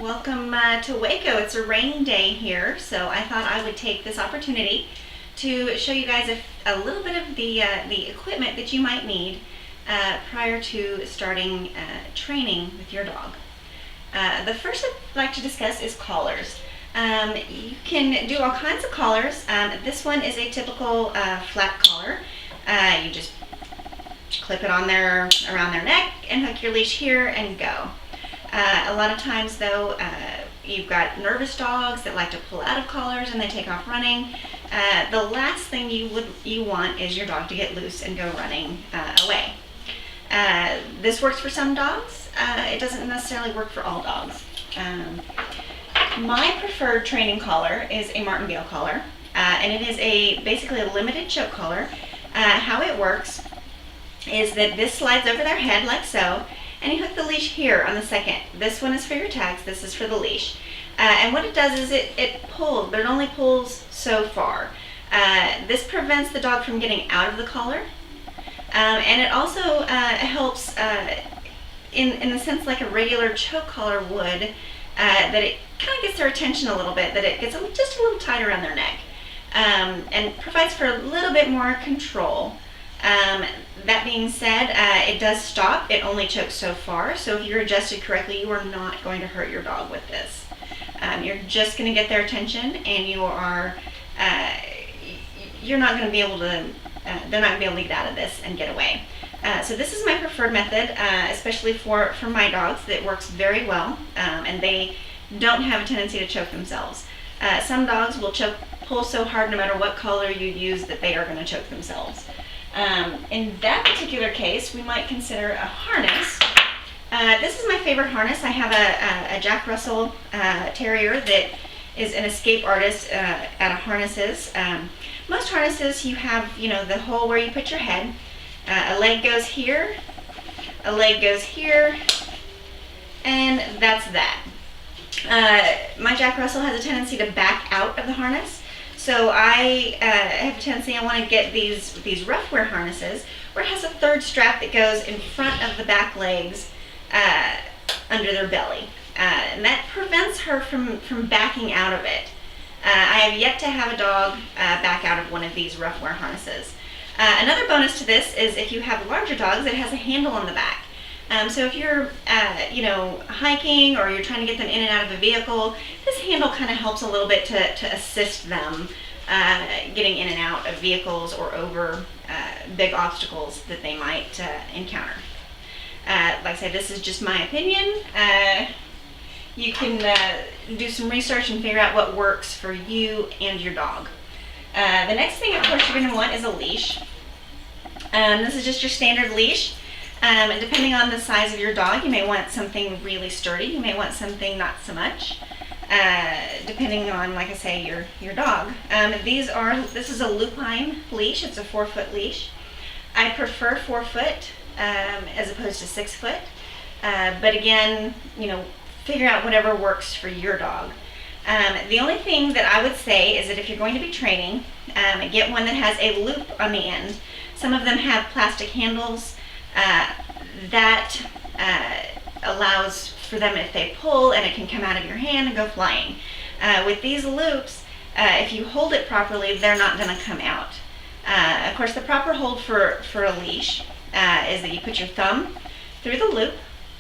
Welcome to Waco. It's a rainy day here, so I thought I would take this opportunity to show you guys a little bit of the equipment that you might need prior to starting training with your dog. The first I'd like to discuss is collars. You can do all kinds of collars. This one is a typical flat collar. You just clip it on around their neck and hook your leash here and go. A lot of times though, you've got nervous dogs that like to pull out of collars and they take off running. The last thing you want is your dog to get loose and go running away. This works for some dogs. It doesn't necessarily work for all dogs. My preferred training collar is a martingale collar, and it is basically a limited choke collar. How it works is that this slides over their head like so, and you hook the leash here on the second. This one is for your tags, this is for the leash. And what it does is it pulls, but it only pulls so far. This prevents the dog from getting out of the collar. And it also helps in the sense like a regular choke collar would, that it kind of gets their attention a little bit, that it gets just a little tight around their neck. And provides for a little bit more control. That being said, it does stop. It only chokes so far, so if you're adjusted correctly, you are not going to hurt your dog with this. You're just going to get their attention, and you're not going to be able to, they're not going to be able to get out of this and get away. So this is my preferred method, especially for my dogs. That works very well, and they don't have a tendency to choke themselves. Some dogs will pull so hard no matter what collar you use that they are going to choke themselves. In that particular case, we might consider a harness. This is my favorite harness. I have a Jack Russell Terrier that is an escape artist out of harnesses. Most harnesses, you have the hole where you put your head. A leg goes here, a leg goes here, and that's that. My Jack Russell has a tendency to back out of the harness. So I have a tendency, I want to get these rough wear harnesses where it has a third strap that goes in front of the back legs under their belly. And that prevents her from backing out of it. I have yet to have a dog back out of one of these rough wear harnesses. Another bonus to this is if you have larger dogs, it has a handle on the back. So if you're, hiking or you're trying to get them in and out of a vehicle, this handle kind of helps a little bit to assist them getting in and out of vehicles or over big obstacles that they might encounter. Like I said, this is just my opinion. You can do some research and figure out what works for you and your dog. The next thing, of course, you're going to want is a leash. This is just your standard leash. Depending on the size of your dog, you may want something really sturdy. You may want something not so much, depending on, like I say, your dog. This is a lupine leash. It's a 4-foot leash. I prefer 4 foot as opposed to 6 foot. But again, figure out whatever works for your dog. The only thing that I would say is that if you're going to be training, get one that has a loop on the end. Some of them have plastic handles. That allows for them, if they pull, and it can come out of your hand and go flying. With these loops, if you hold it properly, they're not going to come out. Of course, the proper hold for a leash is that you put your thumb through the loop,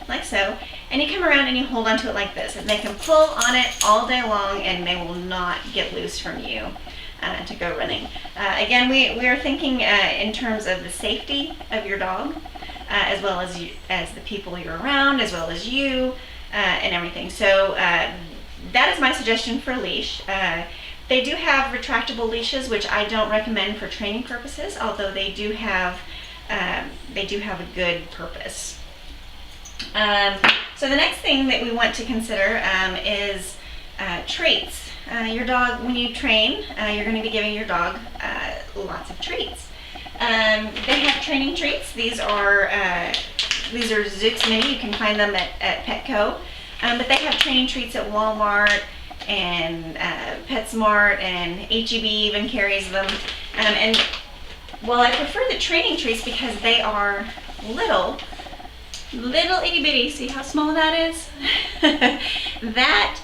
like so, and you come around and you hold onto it like this. And they can pull on it all day long, and they will not get loose from you to go running. Again, we are thinking in terms of the safety of your dog, as well as the people you're around, as well as you, and everything. So that is my suggestion for a leash. They do have retractable leashes, which I don't recommend for training purposes, although they do have a good purpose. So the next thing that we want to consider is treats. Your dog, when you train, you're going to be giving your dog lots of treats. They have training treats. These are Zooks Mini. You can find them at Petco. But they have training treats at Walmart and PetSmart, and HEB even carries them. And while I prefer the training treats because they are little, little itty bitty. See how small that is? That,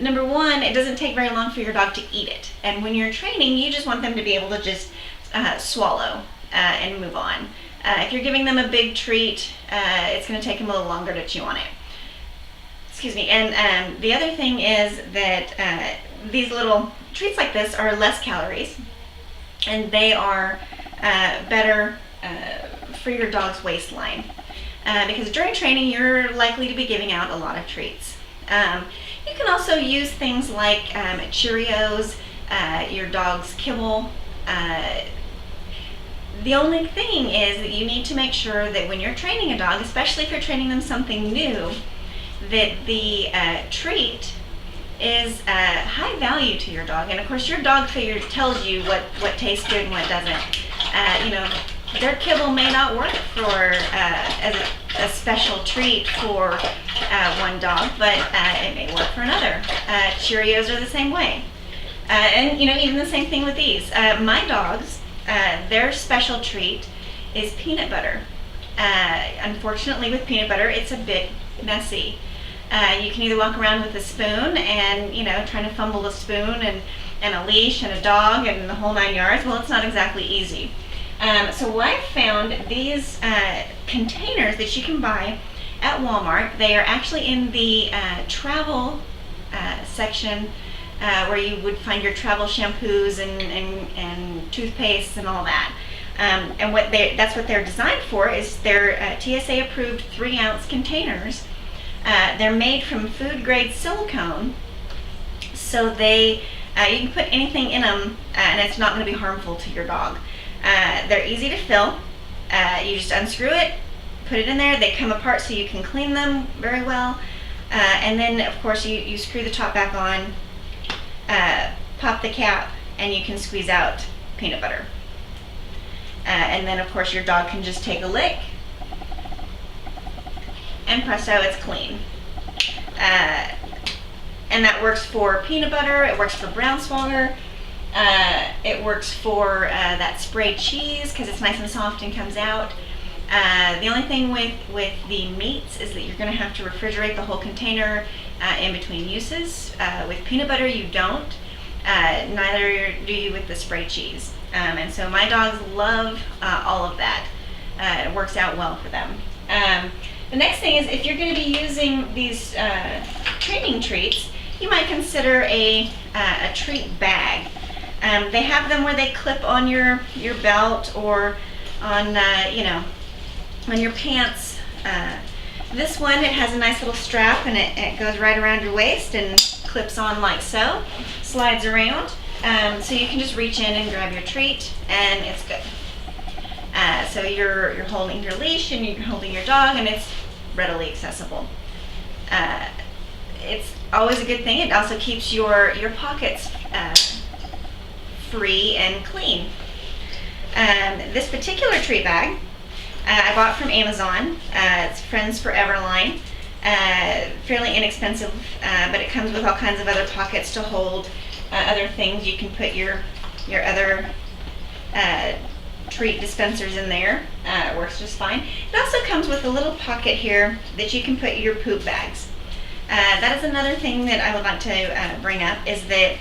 number one, it doesn't take very long for your dog to eat it. And when you're training, you just want them to be able to just swallow and move on. If you're giving them a big treat, it's going to take them a little longer to chew on it. Excuse me. And the other thing is that these little treats like this are less calories, and they are better for your dog's waistline. Because during training, you're likely to be giving out a lot of treats. You can also use things like Cheerios, your dog's kibble. The only thing is that you need to make sure that when you're training a dog, especially if you're training them something new, that the treat is high value to your dog. And of course, your dog figure tells you what tastes good and what doesn't. You know, their kibble may not work for as a special treat for one dog, but it may work for another. Cheerios are the same way. And you know, even the same thing with these. My dogs, their special treat is peanut butter. Unfortunately, with peanut butter, it's a bit messy. You can either walk around with a spoon and, you know, trying to fumble the spoon and a leash and a dog and the whole 9 yards. Well, it's not exactly easy. So I found these containers that you can buy at Walmart. They are actually in the travel section where you would find your travel shampoos and toothpastes and all that. And that's what they're designed for, is they're TSA approved 3-ounce containers. They're made from food grade silicone, so you can put anything in them and it's not going to be harmful to your dog. They're easy to fill. You just unscrew it, put it in there. They come apart so you can clean them very well. And then, of course, you screw the top back on, pop the cap, and you can squeeze out peanut butter. And then, of course, your dog can just take a lick, and presto, it's clean. And that works for peanut butter, it works for brown swagger, it works for that sprayed cheese because it's nice and soft and comes out. The only thing with the meats is that you're going to have to refrigerate the whole container in between uses. With peanut butter, you don't. Neither do you with the spray cheese. And so my dogs love all of that. It works out well for them. The next thing is, if you're going to be using these training treats, you might consider a treat bag. They have them where they clip on your belt or on on your pants. This one, it has a nice little strap, and it goes right around your waist and clips on like so, slides around, so you can just reach in and grab your treat, and it's good. So you're holding your leash and you're holding your dog, and it's readily accessible. It's always a good thing. It also keeps your pockets free and clean. This particular treat bag I bought from Amazon. It's Friends Forever line. Fairly inexpensive, but it comes with all kinds of other pockets to hold other things. You can put your other treat dispensers in there. It works just fine. It also comes with a little pocket here that you can put your poop bags. That is another thing that I would like to bring up, is that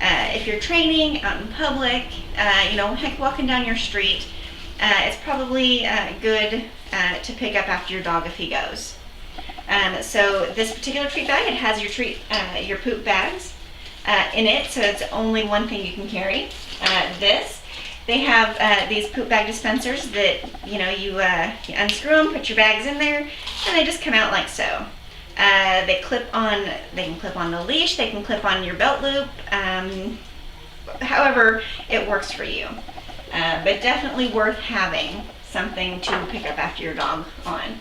if you're training out in public, heck, walking down your street, it's probably good to pick up after your dog if he goes. So this particular treat bag, it has your poop bags in it, so it's only one thing you can carry. They have these poop bag dispensers that you unscrew them, put your bags in there, and they just come out like so. They can clip on the leash, they can clip on your belt loop, however it works for you. But definitely worth having something to pick up after your dog on.